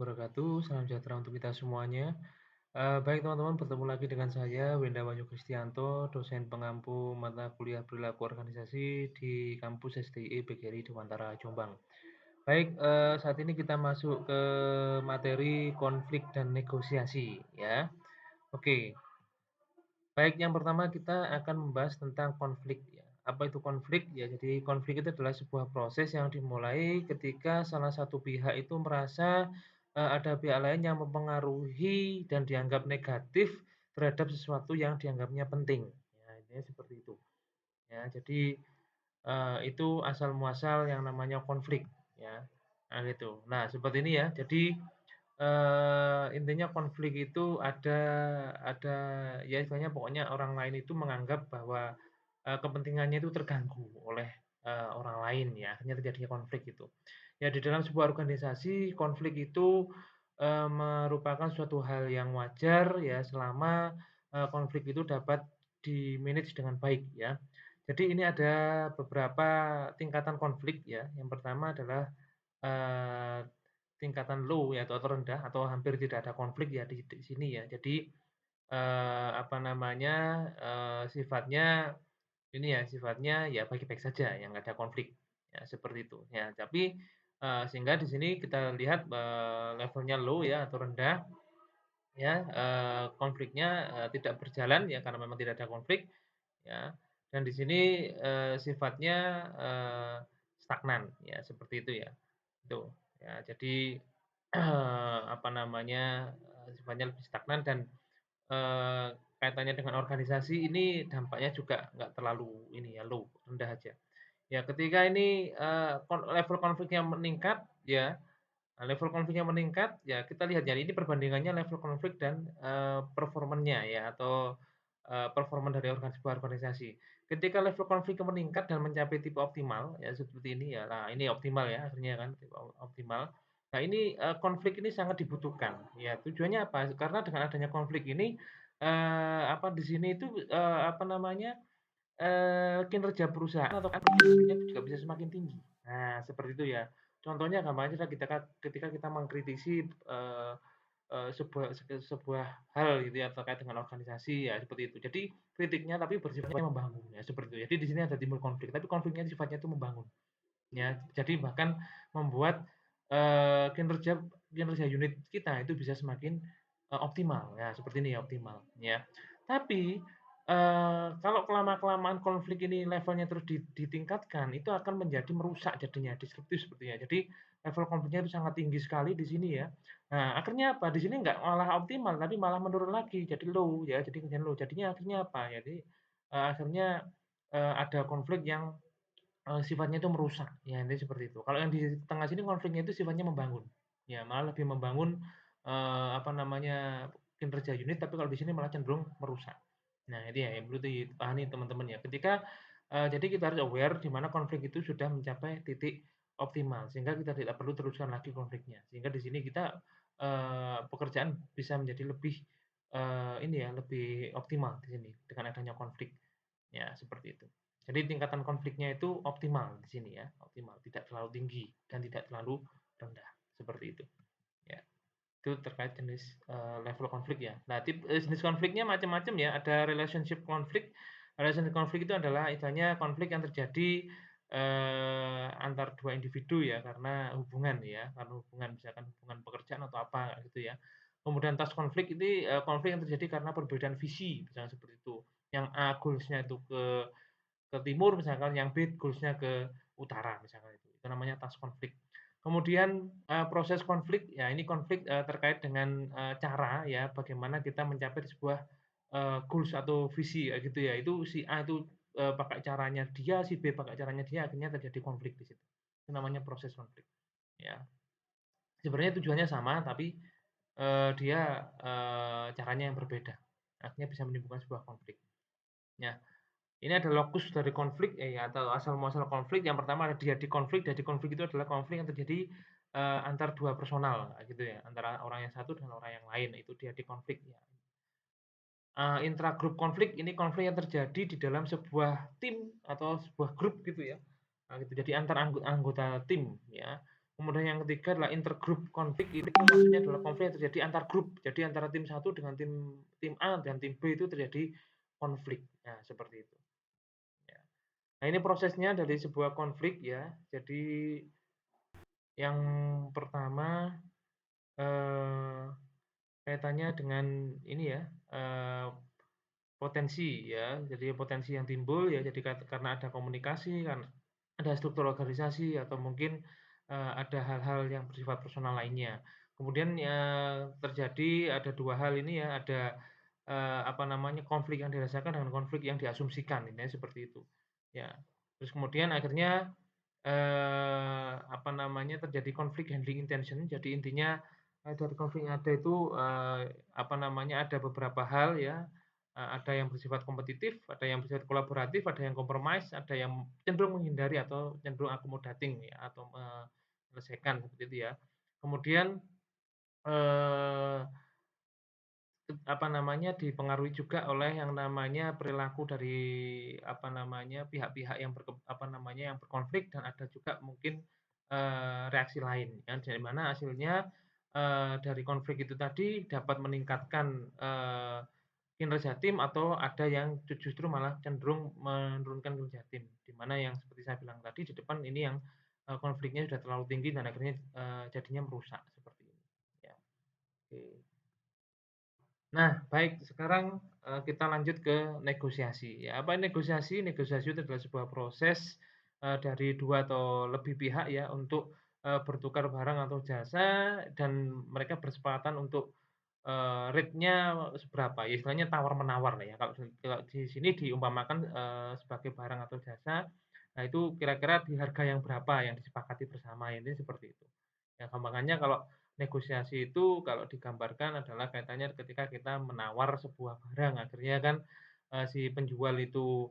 Wabarakatuh. Salam sejahtera untuk kita semuanya. Baik teman-teman, bertemu lagi dengan saya Wenda Wanyu Kristianto, dosen pengampu mata kuliah perilaku organisasi di kampus STI PGRI Dewantara Jombang. Baik, saat ini kita masuk ke materi konflik dan negosiasi ya. Oke, baik, yang pertama kita akan membahas tentang konflik ya. Apa itu konflik? Ya, jadi konflik itu adalah sebuah proses yang dimulai ketika salah satu pihak itu merasa, ada pihak lain yang mempengaruhi dan dianggap negatif terhadap sesuatu yang dianggapnya penting. Ya, intinya seperti itu. Ya, jadi, itu asal muasal yang namanya konflik ya, nah gitu. Nah, seperti ini ya. Jadi, intinya konflik itu ada ya istilahnya pokoknya orang lain itu menganggap bahwa, kepentingannya itu terganggu oleh, orang lain ya, akhirnya terjadinya konflik itu. Ya di dalam sebuah organisasi konflik itu, merupakan suatu hal yang wajar ya selama, konflik itu dapat di-manage dengan baik ya. Jadi ini ada beberapa tingkatan konflik ya. Yang pertama adalah, eee tingkatan low ya atau rendah atau hampir tidak ada konflik ya di sini ya. Jadi, apa namanya, sifatnya ini ya, sifatnya ya baik-baik saja ya, nggak ada konflik, ya seperti itu. Ya tapi, sehingga di sini kita lihat, levelnya low ya atau rendah ya, konfliknya, tidak berjalan ya karena memang tidak ada konflik ya, dan di sini, sifatnya, stagnan ya seperti itu ya. Itu, ya jadi, apa namanya, sifatnya lebih stagnan dan, kaitannya dengan organisasi ini dampaknya juga nggak terlalu ini ya, low, rendah aja. Ya ketika ini, level konfliknya meningkat ya, level konfliknya meningkat, ya kita lihat ya ini perbandingannya level konflik dan, performanya ya atau, performa dari sebuah organisasi. Ketika level konfliknya meningkat dan mencapai tipe optimal, ya seperti ini ya, nah ini optimal ya akhirnya kan, tipe optimal. Nah ini, konflik ini sangat dibutuhkan, ya tujuannya apa? Karena dengan adanya konflik ini, apa di sini itu, apa namanya, kinerja perusahaan atau produktivitasnya juga bisa semakin tinggi. Nah, seperti itu ya. Contohnya gampang aja ketika kita mengkritisi, eee eee, sebuah hal gitu ya terkait dengan organisasi ya seperti itu. Jadi kritiknya tapi bersifatnya membangun ya seperti itu. Jadi di sini ada timbul konflik, tapi konfliknya sifatnya itu membangun. Ya, jadi bahkan membuat, kinerja kinerja unit kita itu bisa semakin, optimal, ya seperti ini ya, optimal, ya. Tapi, kalau kelamaan konflik ini levelnya terus ditingkatkan, itu akan menjadi merusak jadinya, destruktif sepertinya. Jadi level konfliknya itu sangat tinggi sekali di sini ya. Nah, akhirnya apa, di sini nggak malah optimal, tapi malah menurun lagi, jadi low ya, jadi kemudian low. Jadinya akhirnya apa, jadi, akhirnya, ada konflik yang sifatnya itu merusak, ya intinya seperti itu. Kalau yang di tengah sini konfliknya itu sifatnya membangun, ya malah lebih membangun, apa namanya, kinerja unit, tapi kalau di sini malah cenderung merusak. Nah itu ya yang perlu dipahami teman-teman ya. Ketika jadi kita harus aware di mana konflik itu sudah mencapai titik optimal, sehingga kita tidak perlu teruskan lagi konfliknya. Sehingga di sini kita, pekerjaan bisa menjadi lebih, ini ya, lebih optimal di sini dengan adanya konflik. Ya, seperti itu. Jadi tingkatan konfliknya itu optimal di sini ya, optimal, tidak terlalu tinggi dan tidak terlalu rendah, seperti itu. Ya, itu terkait jenis, level konflik ya. Nah, jenis konfliknya macam-macam ya, ada relationship konflik. Relationship konflik itu adalah istilahnya konflik yang terjadi, antar 2 individu ya, karena hubungan ya, karena hubungan misalkan hubungan pekerjaan atau apa gitu ya. Kemudian task konflik ini, konflik yang terjadi karena perbedaan visi, misalnya seperti itu. Yang A goals-nya itu ke timur misalkan, yang B goals-nya ke utara misalkan itu. Itu namanya task konflik. Kemudian, proses konflik, ya ini konflik, terkait dengan, cara ya, bagaimana kita mencapai sebuah, goals atau visi kayak gitu ya. Itu si A itu, pakai caranya dia, si B pakai caranya dia, akhirnya terjadi konflik di situ. Itu namanya proses konflik, ya. Sebenarnya tujuannya sama, tapi, dia, caranya yang berbeda. Akhirnya bisa menimbulkan sebuah konflik. Ya. Ini ada lokus dari konflik, atau asal muasal konflik. Yang pertama ada dia di konflik itu adalah konflik yang terjadi, antar 2 personal, gitu ya, antara orang yang satu dengan orang yang lain, itu dia di konflik ya. Intragroup konflik, ini konflik yang terjadi di dalam sebuah tim atau sebuah grup gitu ya, gitu. Jadi antar anggota tim ya. Kemudian yang ketiga adalah intergroup konflik, itu maksudnya adalah konflik yang terjadi antar grup. Jadi antara tim satu dengan tim tim A dan tim B itu terjadi konflik. Nah, seperti itu, ya. Nah, ini prosesnya dari sebuah konflik ya. Jadi yang pertama, eee, kaitannya dengan ini ya, potensi ya. Jadi potensi yang timbul ya, jadi karena ada komunikasi, kan ada struktur organisasi atau mungkin, ada hal-hal yang bersifat personal lainnya. Kemudian, terjadi ada 2 hal ini ya, ada, apa namanya, konflik yang dirasakan dengan konflik yang diasumsikan, intinya seperti itu. Ya, terus kemudian akhirnya, apa namanya, terjadi konflik handling intention. Jadi intinya, dari konflik yang ada itu, apa namanya, ada beberapa hal ya, ada yang bersifat kompetitif, ada yang bersifat kolaboratif, ada yang compromise, ada yang cenderung menghindari atau cenderung accommodating ya, atau menyelesaikan seperti itu ya. Kemudian, eee, apa namanya, dipengaruhi juga oleh yang namanya perilaku dari, apa namanya, pihak-pihak yang apa namanya, yang berkonflik dan ada juga mungkin, reaksi lain ya, dari mana hasilnya, dari konflik itu tadi dapat meningkatkan, kinerja tim atau ada yang justru malah cenderung menurunkan kinerja tim. Di mana yang seperti saya bilang tadi di depan ini yang, konfliknya sudah terlalu tinggi dan akhirnya, jadinya merusak seperti ini, ya, oke. Nah, baik sekarang, kita lanjut ke negosiasi. Ya, apa negosiasi? Negosiasi itu adalah sebuah proses, dari 2 atau lebih pihak ya untuk, bertukar barang atau jasa dan mereka bersepakat untuk, rate-nya seberapa, ya istilahnya tawar-menawar lah ya. Kalau di sini diumpamakan, sebagai barang atau jasa, nah itu kira-kira di harga yang berapa yang disepakati bersama, intinya seperti itu. Ya gampangannya kalau negosiasi itu kalau digambarkan adalah kaitannya ketika kita menawar sebuah barang, akhirnya kan, si penjual itu,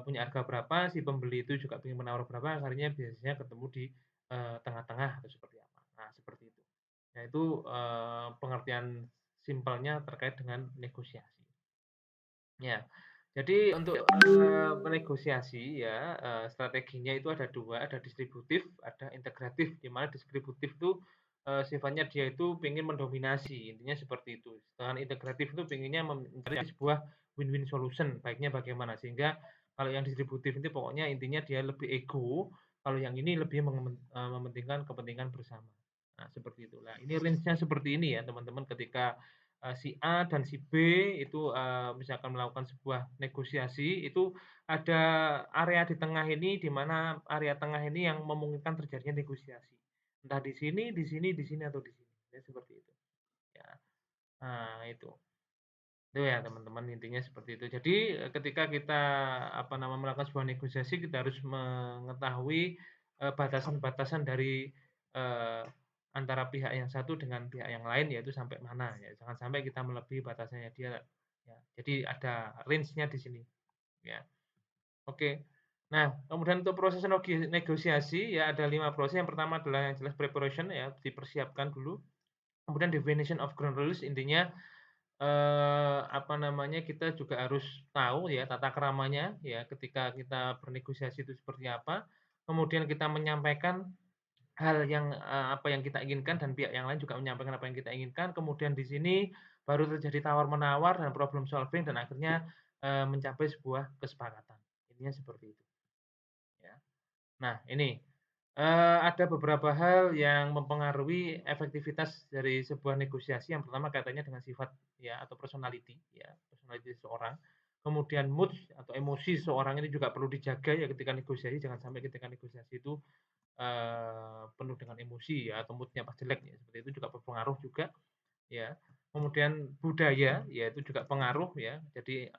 punya harga berapa, si pembeli itu juga ingin menawar berapa, akhirnya biasanya ketemu di, tengah-tengah atau seperti apa. Nah, seperti itu. Nah, itu, pengertian simpelnya terkait dengan negosiasi. Ya, jadi untuk, menegosiasi ya, strateginya itu ada 2, ada distributif, ada integratif, di mana distributif itu, sifatnya dia itu pengen mendominasi, intinya seperti itu. Sedangkan integratif itu pengennya mencari sebuah win-win solution, baiknya bagaimana. Sehingga kalau yang distributif itu pokoknya intinya dia lebih ego, kalau yang ini lebih mementingkan kepentingan bersama. Nah, seperti itulah. Ini range-nya seperti ini ya, teman-teman, ketika si A dan si B itu, misalkan melakukan sebuah negosiasi, itu ada area di tengah ini, di mana area tengah ini yang memungkinkan terjadinya negosiasi. Entah di sini, di sini, di sini, atau di sini, ya seperti itu, ya. Nah itu. Itu ya teman-teman, intinya seperti itu. Jadi, ketika kita, apa namanya, melakukan sebuah negosiasi, kita harus mengetahui, batasan-batasan dari, eee, antara pihak yang satu dengan pihak yang lain, yaitu sampai mana ya, jangan sampai kita melebihi batasannya dia, ya. Jadi ada range-nya di sini, ya. Oke. Nah, kemudian untuk proses negosiasi ya ada 5 proses. Yang pertama adalah yang jelas preparation ya, dipersiapkan dulu. Kemudian definition of ground rules, intinya apa namanya, kita juga harus tahu ya tata keramanya ya ketika kita bernegosiasi itu seperti apa. Kemudian kita menyampaikan hal yang, apa yang kita inginkan dan pihak yang lain juga menyampaikan apa yang kita inginkan. Kemudian di sini baru terjadi tawar-menawar dan problem solving dan akhirnya, mencapai sebuah kesepakatan. Intinya seperti itu, ya. Nah ini, ada beberapa hal yang mempengaruhi efektivitas dari sebuah negosiasi. Yang pertama kaitannya dengan sifat ya atau personality ya, personality seseorang. Kemudian mood atau emosi seseorang ini juga perlu dijaga ya ketika negosiasi, jangan sampai ketika negosiasi itu, penuh dengan emosi ya atau mood-nya pas jelek ya, seperti itu juga berpengaruh juga ya. Kemudian budaya, ya itu juga pengaruh ya. Jadi,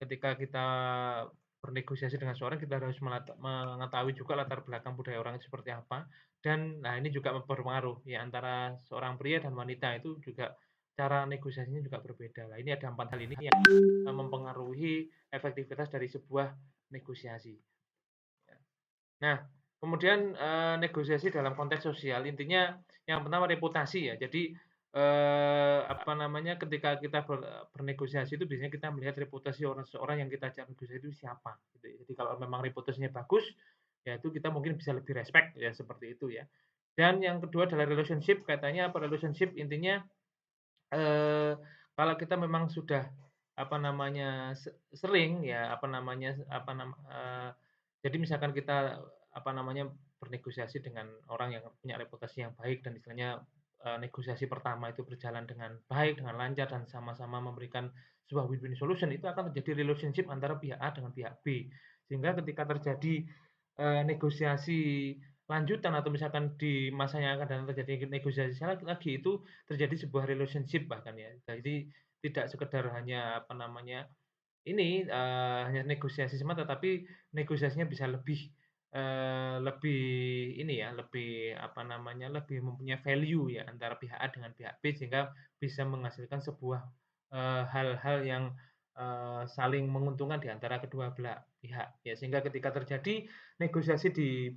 ketika kita bernegosiasi dengan seseorang, kita harus mengetahui juga latar belakang budaya orang itu seperti apa, dan nah ini juga berpengaruh ya antara seorang pria dan wanita itu juga cara negosiasinya juga berbeda. Nah, ini ada 4 hal ini yang, mempengaruhi efektivitas dari sebuah negosiasi, ya. Nah, kemudian, negosiasi dalam konteks sosial, intinya yang pertama reputasi ya. Jadi, apa namanya, ketika kita bernegosiasi itu biasanya kita melihat reputasi seseorang yang kita ajak negosiasi itu siapa, gitu ya. Jadi kalau memang reputasinya bagus, ya itu kita mungkin bisa lebih respect ya, seperti itu ya. Dan yang kedua adalah relationship, kaitannya apa relationship intinya, eee, kalau kita memang sudah, apa namanya, sering ya, jadi misalkan kita, apa namanya, bernegosiasi dengan orang yang punya reputasi yang baik dan istilahnya, negosiasi pertama itu berjalan dengan baik, dengan lancar dan sama-sama memberikan sebuah win-win solution, itu akan terjadi relationship antara pihak A dengan pihak B. Sehingga ketika terjadi, negosiasi lanjutan atau misalkan di masa yang akan datang terjadi negosiasi lagi itu terjadi sebuah relationship bahkan ya. Jadi tidak sekedar hanya apa namanya, hanya negosiasi semata, tapi negosiasinya bisa lebih ini ya, lebih apa namanya, lebih mempunyai value ya antara pihak A dengan pihak B sehingga bisa menghasilkan sebuah, hal-hal yang, saling menguntungkan di antara kedua belah pihak ya. Sehingga ketika terjadi negosiasi di,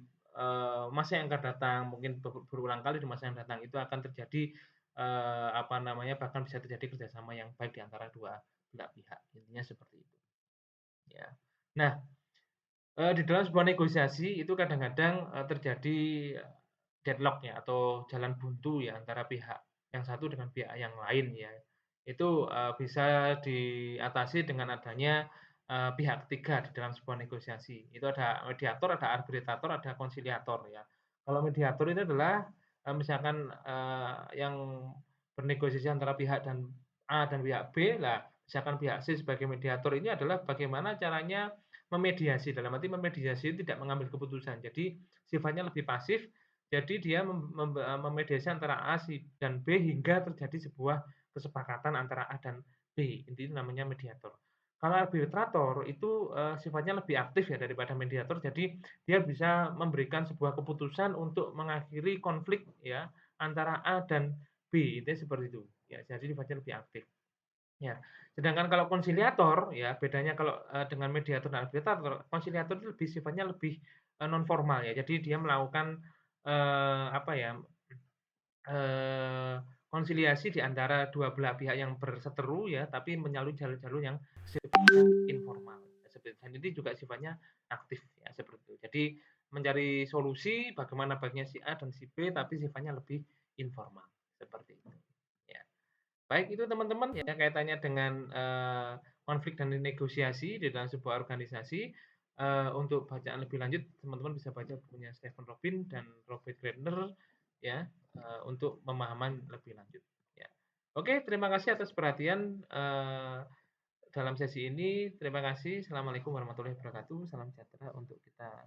masa yang akan datang, mungkin berulang kali di masa yang datang itu akan terjadi, apa namanya, bahkan bisa terjadi kerjasama yang baik di antara dua belah pihak, intinya seperti itu, ya. Nah, di dalam sebuah negosiasi itu kadang-kadang, terjadi deadlock ya atau jalan buntu ya antara pihak yang satu dengan pihak yang lain ya. Itu, bisa diatasi dengan adanya, pihak ketiga di dalam sebuah negosiasi. Itu ada mediator, ada arbitrator, ada konsiliator ya. Kalau mediator itu adalah, misalkan, yang bernegosiasi antara pihak dan A dan pihak B, lah misalkan pihak C sebagai mediator ini adalah bagaimana caranya memediasi, dalam arti memediasi tidak mengambil keputusan. Jadi sifatnya lebih pasif, jadi dia memediasi antara A dan B hingga terjadi sebuah kesepakatan antara A dan B, intinya namanya mediator. Kalau arbitrator itu, sifatnya lebih aktif ya daripada mediator, jadi dia bisa memberikan sebuah keputusan untuk mengakhiri konflik ya antara A dan B, intinya seperti itu. Ya, jadi sifatnya lebih aktif. Ya, sedangkan kalau konsiliator ya bedanya kalau, dengan mediator dan arbitrator, konsiliator itu lebih sifatnya lebih, non formal ya. Jadi dia melakukan, apa ya, eee, konsiliasi di antara dua belah pihak yang berseteru ya, tapi melalui jalur-jalur yang sifatnya informal, seperti dan ini juga sifatnya aktif ya, seperti itu. Jadi mencari solusi bagaimana baiknya si A dan si B, tapi sifatnya lebih informal, seperti itu, ya. Baik itu teman-teman ya kaitannya dengan, konflik dan negosiasi di dalam sebuah organisasi. Untuk bacaan lebih lanjut teman-teman bisa baca bukunya Stephen Robin dan Robert Gardner ya, untuk pemahaman lebih lanjut ya. Oke terima kasih atas perhatian, dalam sesi ini. Terima kasih. Assalamualaikum warahmatullahi wabarakatuh. Salam sejahtera untuk kita